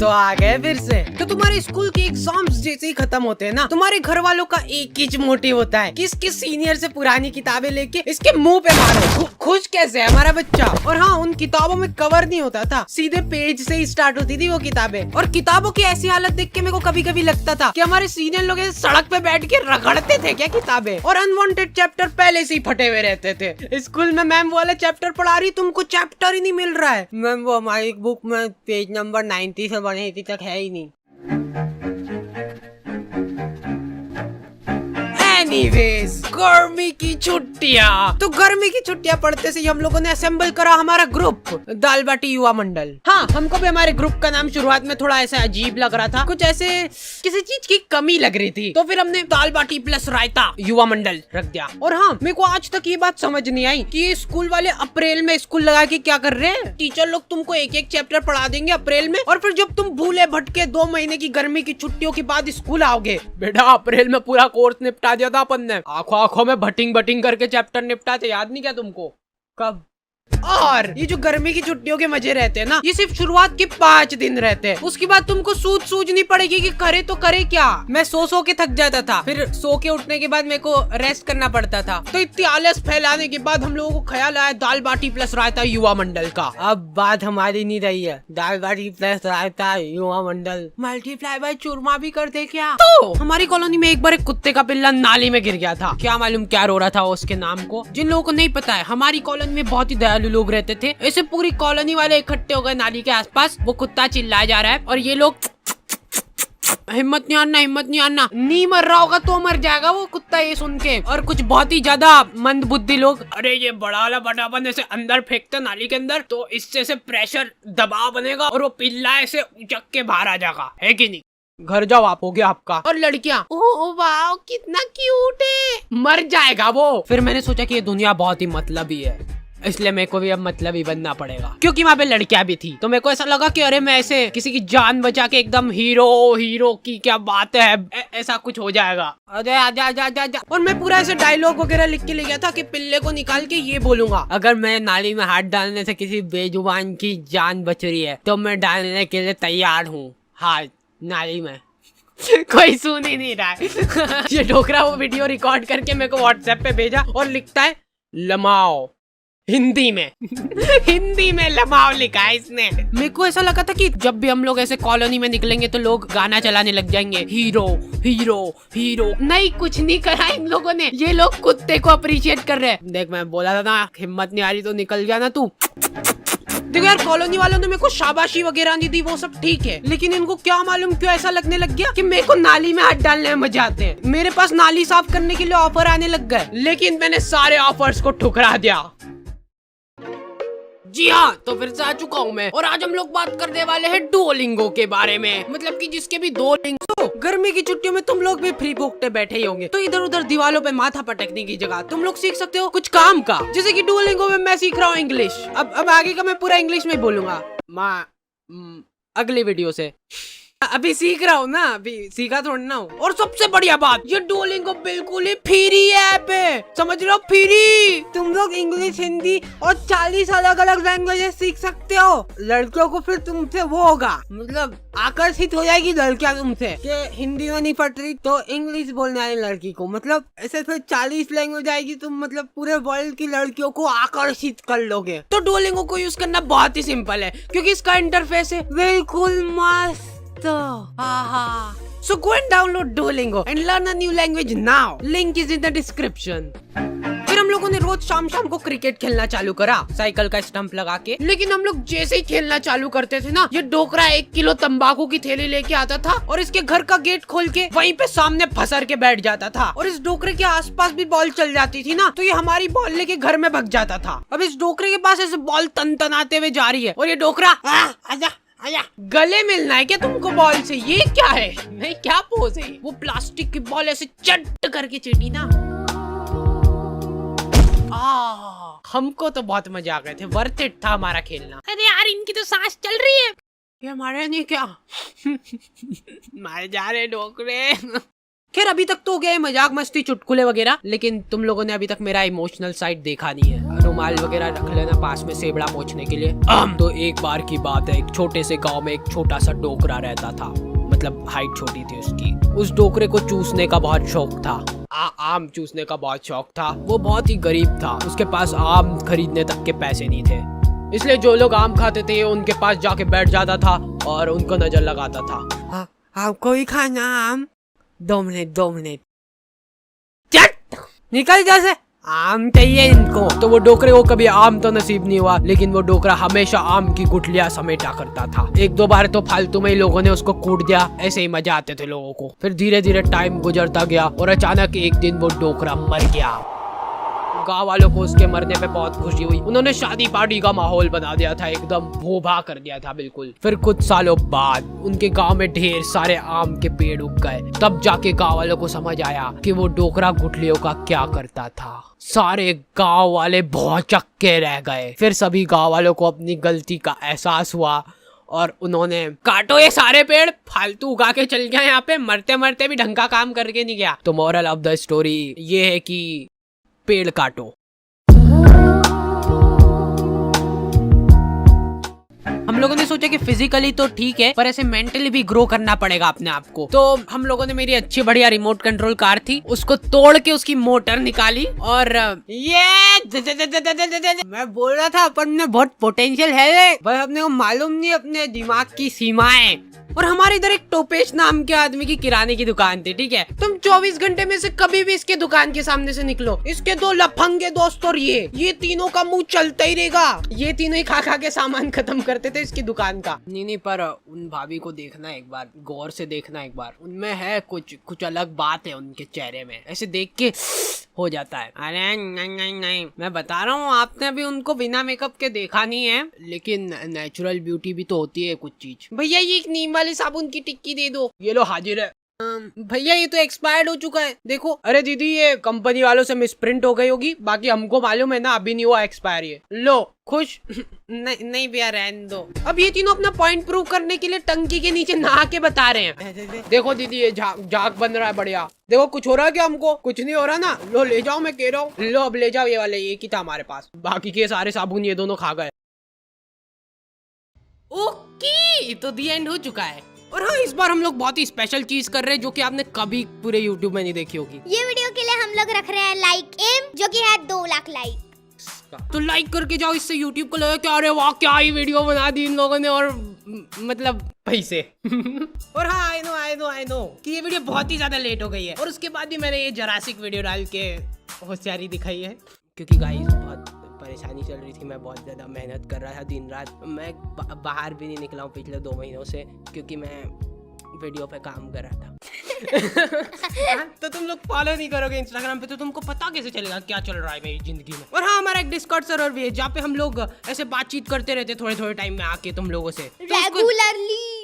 तो आ गए फिर से। तो तुम्हारे स्कूल के एग्जाम्स जैसे ही खत्म होते हैं ना, तुम्हारे घर वालों का एक ही मोटिव होता है कि इसके सीनियर से पुरानी किताबें लेके इसके मुंह पे मारो। खुश कैसे है हमारा बच्चा। और हाँ, उन किताबों में कवर नहीं होता था, सीधे पेज से ही स्टार्ट होती थी वो किताबें। और किताबों की ऐसी हालत देख के मेरे को कभी कभी लगता था कि हमारे सीनियर लोग सड़क पे बैठ के रगड़ते थे क्या किताबें। और अनवांटेड चैप्टर पहले से ही फटे हुए रहते थे। स्कूल में मैम वाला चैप्टर पढ़ा रही, तुमको चैप्टर ही नहीं मिल रहा है। मैम वो हमारी बुक में पेज नंबर 90 से बढ़े तक है ही नहीं। एनीवेज, गर्मी की छुट्टियाँ। तो गर्मी की छुट्टियाँ पढ़ते से हम लोगों ने असेंबल करा हमारा ग्रुप, दाल बाटी युवा मंडल। हाँ, हमको भी हमारे ग्रुप का नाम शुरुआत में थोड़ा ऐसा अजीब लग रहा था, कुछ ऐसे किसी चीज की कमी लग रही थी। तो फिर हमने दाल बाटी प्लस रायता युवा मंडल रख दिया। और हाँ, मेरे को आज तक ये बात समझ नहीं आई कि ये स्कूल वाले अप्रैल में स्कूल लगा के क्या कर रहे हैं। टीचर लोग तुमको एक एक चैप्टर पढ़ा देंगे अप्रैल में, और फिर जब तुम भूले भटके 2 महीने की गर्मी की छुट्टियों के बाद स्कूल आओगे, बेटा अप्रैल में पूरा कोर्स निपटा दिया था अपन ने, आंखों आंखों में भटिंग भटिंग करके चैप्टर निपटाते, याद नहीं क्या तुमको? कब? और ये जो गर्मी की छुट्टियों के मजे रहते हैं ना, ये सिर्फ शुरुआत के 5 दिन रहते हैं। उसके बाद तुमको सूझ नहीं पड़ेगी कि करे तो करे क्या। मैं सो के थक जाता था, फिर सो के उठने के बाद मेरे को रेस्ट करना पड़ता था। तो इतनी आलस फैलाने के बाद हम लोगों को ख्याल आया दाल बाटी प्लस रायता युवा मंडल का। अब बात हमारी नहीं रही है, दाल बाटी प्लस रायता युवा मंडल मल्टीप्लाई बाय चूरमा भी कर दे क्या? तो हमारी कॉलोनी में एक बार एक कुत्ते का पिल्ला नाली में गिर गया था। क्या मालूम क्या रो रहा था उसके नाम को। जिन लोगों को नहीं पता है, हमारी कॉलोनी में बहुत ही दयालु लोग रहते थे। ऐसे पूरी कॉलोनी वाले इकट्ठे हो गए नाली के आसपास। वो कुत्ता चिल्लाया जा रहा है और ये लोग हिम्मत नहीं आना, नहीं मर रहा होगा तो मर जाएगा वो कुत्ता ये सुन के। और कुछ बहुत ही ज्यादा मंद बुद्धि लोग, अरे ये बड़ा वाला बटापन ऐसे अंदर फेंकते नाली के अंदर, तो इससे से प्रेशर दबाव बनेगा और वो पिल्ला ऐसे उचक के बाहर आ जाएगा, है कि नहीं? घर जाओ आप, हो गया आपका। और लड़कियां, ओह वाह कितना क्यूट है, मर जाएगा वो। फिर मैंने सोचा कि ये दुनिया बहुत ही मतलबी है, इसलिए मेरे को भी अब मतलबी बनना पड़ेगा, क्योंकि वहाँ पे लड़कियां भी थी। तो मेरे को ऐसा लगा कि अरे मैं ऐसे किसी की जान बचा के एकदम हीरो की क्या बात है, ऐसा कुछ हो जाएगा। अरे आजा। और मैं पूरा ऐसे डायलॉग वगैरह लिख के ले गया था कि पिल्ले को निकाल के ये बोलूंगा, अगर मैं नाली में हाथ डालने से किसी बेजुबान की जान बच रही है तो मैं डालने के लिए तैयार हूँ हाथ नाली में। कोई सुन ही नहीं रहा है। ये डोकरा वो वीडियो रिकॉर्ड करके मेरे को व्हाट्सएप पे भेजा और लिखता है लमाओ हिंदी में लमाओ लिखा है इसने। मेरे को ऐसा लगा था कि जब भी हम लोग ऐसे कॉलोनी में निकलेंगे तो लोग गाना चलाने लग जाएंगे, हीरो। नहीं, कुछ नहीं करा इन लोगों ने, ये लोग कुत्ते को अप्रिशिएट कर रहे हैं। देख मैं बोला था ना, हिम्मत नहीं आ रही तो निकल गया ना तू। देखो यार, कॉलोनी वालों ने मेरे को शाबाशी वगैरह नहीं दी, वो सब ठीक है, लेकिन इनको क्या मालूम क्यों ऐसा लगने लग गया कि मेरे को नाली में हाथ डालने में मजा आते हैं। मेरे पास नाली साफ करने के लिए ऑफर आने लग गए, लेकिन मैंने सारे ऑफर्स को ठुकरा दिया। जी हाँ, तो फिर से आ चुका हूँ मैं, और आज हम लोग बात करने वाले हैं डुओलिंगो के बारे में। मतलब कि जिसके भी 2 लिंग। गर्मी की छुट्टियों में तुम लोग भी फ्री भोगते बैठे ही होंगे, तो इधर उधर दीवारों पे माथा पटकने की जगह तुम लोग सीख सकते हो कुछ काम का। जैसे कि डुओलिंगो में मैं सीख रहा हूँ इंग्लिश। अब आगे का मैं पूरा इंग्लिश में बोलूंगा अगली वीडियो से। अभी सीख रहा हूँ ना, अभी सीखा थोड़ा ना हूँ। और सबसे बढ़िया बात, ये डुओलिंगो बिल्कुल ही फ्री ऐप है, समझ लो फ्री। तुम लोग इंग्लिश, हिंदी और 40 अलग अलग लैंग्वेजेस सीख सकते हो। लड़कियों को फिर तुमसे वो होगा, मतलब आकर्षित हो जाएगी लड़कियां तुमसे कि हिंदी में नहीं पढ़ रही तो इंग्लिश बोलने वाली लड़की को, मतलब ऐसे फिर 40 लैंग्वेज आएगी, तुम मतलब पूरे वर्ल्ड की लड़कियों को आकर्षित कर लोगे। तो डुओलिंगो को यूज करना बहुत ही सिंपल है, क्योंकि इसका इंटरफेस है बिल्कुल मस्त। So go and download Duolingo and learn a new language now. Link is in the description. फिर हम लोगों ने रोज शाम को क्रिकेट खेलना चालू करा, साइकिल का स्टंप लगा के। लेकिन हम लोग जैसे ही खेलना चालू करते थे ना, ये डोकरा 1 किलो तंबाकू की थैली लेके आता था और इसके घर का गेट खोल के वहीं पे सामने फंसर के बैठ जाता था। और इस डोकरे के आसपास भी बॉल चल जाती थी ना, तो ये हमारी बॉल लेके घर में भग जाता था। अब इस डोकरे के पास ऐसे बॉल तन-तनाते हुए जा रही है और ये डोकरा आजा गले मिलना है क्या तुमको बॉल से? ये क्या है, नहीं क्या पोज है? वो प्लास्टिक की बॉल ऐसे चट करके चीटी ना। हमको तो बहुत मजा आ गए थे, वर्थ इट था हमारा खेलना। अरे यार, इनकी तो सांस चल रही है, ये हमारे नहीं क्या? मारे जा रहे डोकरे। खैर अभी तक तो हो गया है मजाक मस्ती चुटकुले वगैरह, लेकिन तुम लोगों ने अभी तक मेरा इमोशनल साइड देखा नहीं है। रुमाल वगैरह रख लेना पास में सेबड़ा पोंछने के लिए। तो एक बार की बात है, एक छोटे से गांव में एक छोटा सा डोकरा रहता था, मतलब हाइट छोटी थी उसकी। उस डोकरे को चूसने का बहुत शौक था, आम चूसने का बहुत शौक था। वो बहुत ही गरीब था, उसके पास आम खरीदने तक के पैसे नहीं थे, इसलिए जो लोग आम खाते थे उनके पास जाके बैठ जाता था और उनको नजर लगाता था। आपको ही खाना आम? 2 मिनट चट निकल जैसे, आम चाहिए इनको। तो वो डोकरे को कभी आम तो नसीब नहीं हुआ, लेकिन वो डोकरा हमेशा आम की गुठलियां समेटा करता था। 1-2 बार तो फालतू में ही लोगों ने उसको कूट दिया, ऐसे ही मजा आते थे लोगों को। फिर धीरे धीरे टाइम गुजरता गया और अचानक एक दिन वो डोकरा मर गया। गाँव वालों को उसके मरने पे बहुत खुशी हुई, उन्होंने शादी पार्टी का माहौल बना दिया था, एकदम भोभा कर दिया था बिल्कुल। फिर कुछ सालों बाद उनके गांव में ढेर सारे आम के पेड़ उग गए। तब जाके गांव वालों को समझ आया कि वो डोकरा गुठलियों का क्या करता था। सारे गांव वाले बहुत चक्के रह गए। फिर सभी गांव वालों को अपनी गलती का एहसास हुआ और उन्होंने काटो ये सारे पेड़, फालतू उगा के चल गया यहाँ पे, मरते मरते भी ढंग का काम करके नहीं गया। तो मोरल ऑफ द स्टोरी ये है कि पेड़ काटो। हम लोगों ने सोचा कि फिजिकली तो ठीक है, पर ऐसे मेंटली भी ग्रो करना पड़ेगा अपने आप को। तो हम लोगों ने, मेरी अच्छी बढ़िया रिमोट कंट्रोल कार थी, उसको तोड़ के उसकी मोटर निकाली और ये मैं बोल रहा था अपन में बहुत पोटेंशियल है, पर अपने को मालूम नहीं अपने दिमाग की सीमाएं। और हमारे इधर एक टोपेश नाम के आदमी की किराने की दुकान थी, ठीक है। तुम 24 घंटे में से कभी भी इसके दुकान के सामने से निकलो, इसके 2 लफंगे दोस्त और ये तीनों का मुंह चलता ही रहेगा। ये तीनों ही खा के सामान खत्म करते थे इसकी दुकान का। नहीं पर उन भाभी को देखना एक बार, गौर से देखना एक बार, उनमें है कुछ अलग बात है उनके चेहरे में, ऐसे देख के हो जाता है। अरे नहीं, मैं बता रहा हूँ, आपने अभी उनको बिना मेकअप के देखा नहीं है, लेकिन नेचुरल ब्यूटी भी तो होती है कुछ चीज। भैया ये एक नीम वाली साबुन की टिक्की दे दो। ये लो हाजिर है। भैया ये तो एक्सपायर्ड हो चुका है, देखो। अरे दीदी ये कंपनी वालों से मिसप्रिंट हो गई होगी, बाकी हमको मालूम है ना, अभी नहीं हुआ एक्सपायर। ये लो खुश। नहीं भैया रहने दो। अब ये तीनों अपना पॉइंट प्रूव करने के लिए टंकी के नीचे नहा के बता रहे हैं। देखो दीदी ये झाग बन रहा है बढ़िया। देखो कुछ हो रहा है क्या? हमको कुछ नहीं हो रहा ना। लो ले जाओ, मैं कह रहा हूँ, लो अब ले जाओ। ये वाले एक ही था हमारे पास, बाकी के सारे साबुन ये दोनों खा गए। ओके, तो दी एंड हो चुका है। और हाँ, इस बार हम लोग बहुत ही स्पेशल चीज कर रहे हैं जो कि आपने कभी पूरे YouTube में नहीं देखी होगी। ये वीडियो के लिए हम लोग रख रहे हैं लाइक एम, जो कि है 2 लाख लाइक। तो लाइक करके जाओ, इससे YouTube को लगे कि अरे वाह क्या ही वीडियो बना दी इन लोगों ने, और मतलब पैसे। और हाँ आई नो कि ये वीडियो बहुत ही ज्यादा लेट हो गई है, और उसके बाद भी मैंने ये जरासिक वीडियो डाल के होशियारी दिखाई है, क्योंकि गाइस बहुत परेशानी चल रही थी। मैं बहुत ज़्यादा मेहनत कर रहा था दिन रात। मैं बाहर भी नहीं निकला हूँ पिछले 2 महीनों से, क्योंकि मैं वीडियो पे काम कर रहा था। तो तुम लोग फॉलो नहीं करोगे इंस्टाग्राम पे, तो तुमको पता कैसे चलेगा क्या चल रहा है मेरी जिंदगी में। और हाँ, हमारा एक डिस्कॉर्ड सर्वर भी है, जहाँ पे हम लोग ऐसे बातचीत करते रहते थोड़े टाइम में आके तुम लोगों से, रेगुलरली।